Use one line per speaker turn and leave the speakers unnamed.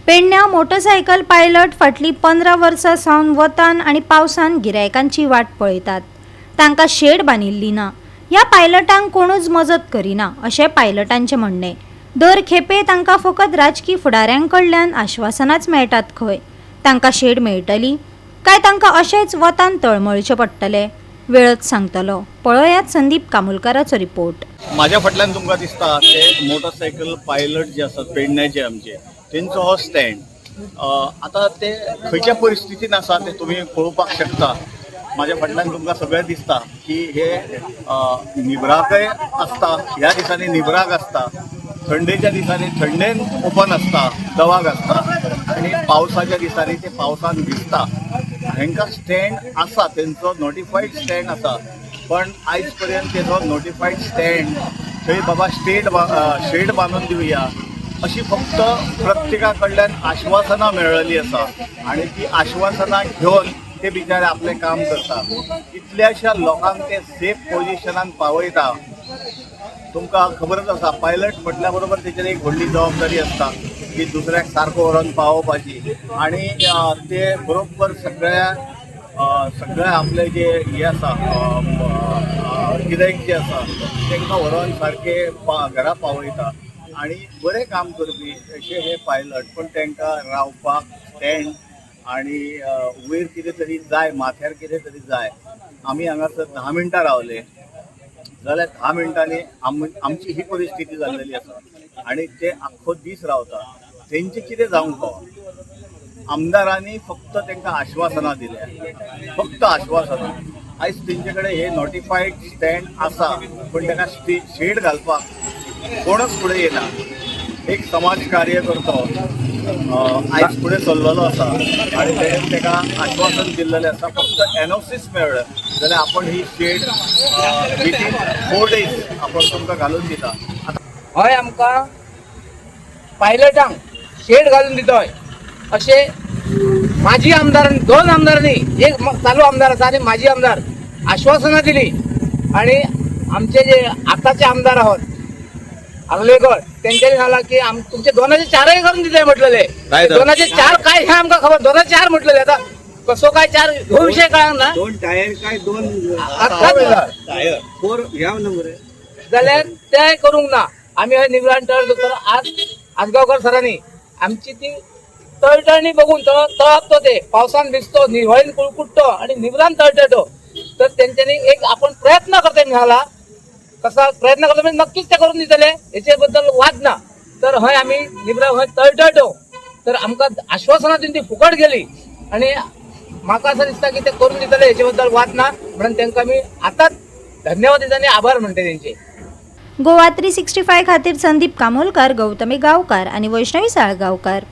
पेडण्या motorcycle pilot फाटली 15 वर्सां सावन वतान आणि पावसान गिरायकांची वाट पळयतात। तांकां शेड बांदिल्ली ना। ह्या पायलटांक कोणूच मजत करिना अशें पायलटांचें म्हणणें। दर खेपे तांकां फकत राजकी फुडाऱ्यांकडल्यान आश्वासनाच मेळटात खंय। तांकां शेड मेळटली काय तांकां अशेंच वतान तळमळचें पडटलें? वेळच सांगतलो। पळयात संदीप कामुलकाराचो रिपोर्ट।
माझ्या फाटल्यान तुमकां दिसता ते मोटरसायकल पायलट जे आसात पेडण्याचे आमचे तेंचो हो स्टँड। आता ते खंयच्या परिस्थितीन आसा ते तुमी पळोवपाक शकता। माझ्या फाटल्यान तुमकां सगळें दिसता की हे निबराकय आसता, ह्या दिसांनी निबराक आसता, थंडेच्या दिसांनी थंडेन ओपन आसता, दवाक आसता आनी पावसाच्या दिसांनी ते पावसान भिजता। हांकां स्टँड आसा, तेंचो नोटिफाईड स्टँड आसा, पण आयज पर्यंत तेचो नोटिफाईड स्टँड थंय बाबा शेड बांदून दिवया अशी फक्त प्रत्येका कडल्यान आश्वासनां मेळ्ळी आसा आनी ती आश्वासनां घेवन ते बिचारे आपले काम करता। कितल्याशा लोकांक ते सेफ पोजिशनान पावयता। तुमकां खबरच आसा पायलट म्हटल्या बरोबर तेचेर एक व्हडली जबाबदारी आसता की दुसऱ्याक सारको व्हरून पावोवपाची आनी ते बरोबर सगळ्या आपले जे हे आसा गिरायक जे आसा तांकां व्हरून सारके घरा पावयता आनी बरें काम करपी अशे हे पायलट। पण तांकां रावपाक स्टँड आनी वयर कितें तरी जाय, माथ्यार कितें तरी जाय। आमी हांगासर 10 मिनटां रावले जाल्यार 10 मिनटांनी आमची ही परिस्थिती जाल्लेली आसा आनी ते आख्खो दीस रावता। तेंचे कितें जावंक फाव? आमदारांनी फक्त तांकां आश्वासनां दिल्या, फक्त आश्वासनां। आयज तेंचे कडेन हे नोटिफाईड स्टँड आसा पण ताका शेड घालपाक कोणच फुडें येना। एक समाज कार्य करतो आयज फुडें चल्लेलो आसा आनी तेणें ताका आश्वासन दिल्लेलें आसा फक्त एनओसीस मेळ्ळें जाल्यार आपण ही शेड विथीन 4 days आपण तुमकां घालून दिता।
हय आमकां पायलटांक शेड घालून दितोय अशें माजी आमदारांनी, 2 आमदारांनी, एक चालू आमदार आसा आनी माजी आमदार आश्वासनां दिली आनी आमचे जे आतांचे आमदार आहोत आगलेगड तेंच्यांनी सांगला की तुमचे 2,400 करून दिले म्हटलेले। 2,400 काय हे आमकां खबर, 2,400 म्हटलेले। आता कसो काय 4 हो विषय कळंक ना।
2 टायर काय 2
टायर
4 ह्या नंबर
जाल्यार ते करूंक ना। आमी हय निबरान तळ दोतोर आसगांवकर सरांनी आमची ती तळटळणी बघून तळपतो ते पावसान भिजतो, निवळीन कुळकुटतो आणि निबरान तळटळतो। तर तेंच्यांनी एक आपण प्रयत्न करता सांगला, कसा प्रयत्न करतो म्हणजे नक्कीच ते करून दितले, हेचे बद्दल वाद ना। तर हय आमी निबरा हय तळटळतो तर आमकां आश्वासनां दिवन ती फुकट गेली आणि म्हाका असं दिसता की ते करून दितले, हेचे बद्दल वाद ना। म्हणून तांकां आमी आतांच धन्यवाद दिता आनी आभार म्हणटा तेंचे।
गोवा 365 खातीर संदीप कामोलकार, गौतमी गांवकार आणि वैष्णवी साळगांवकार।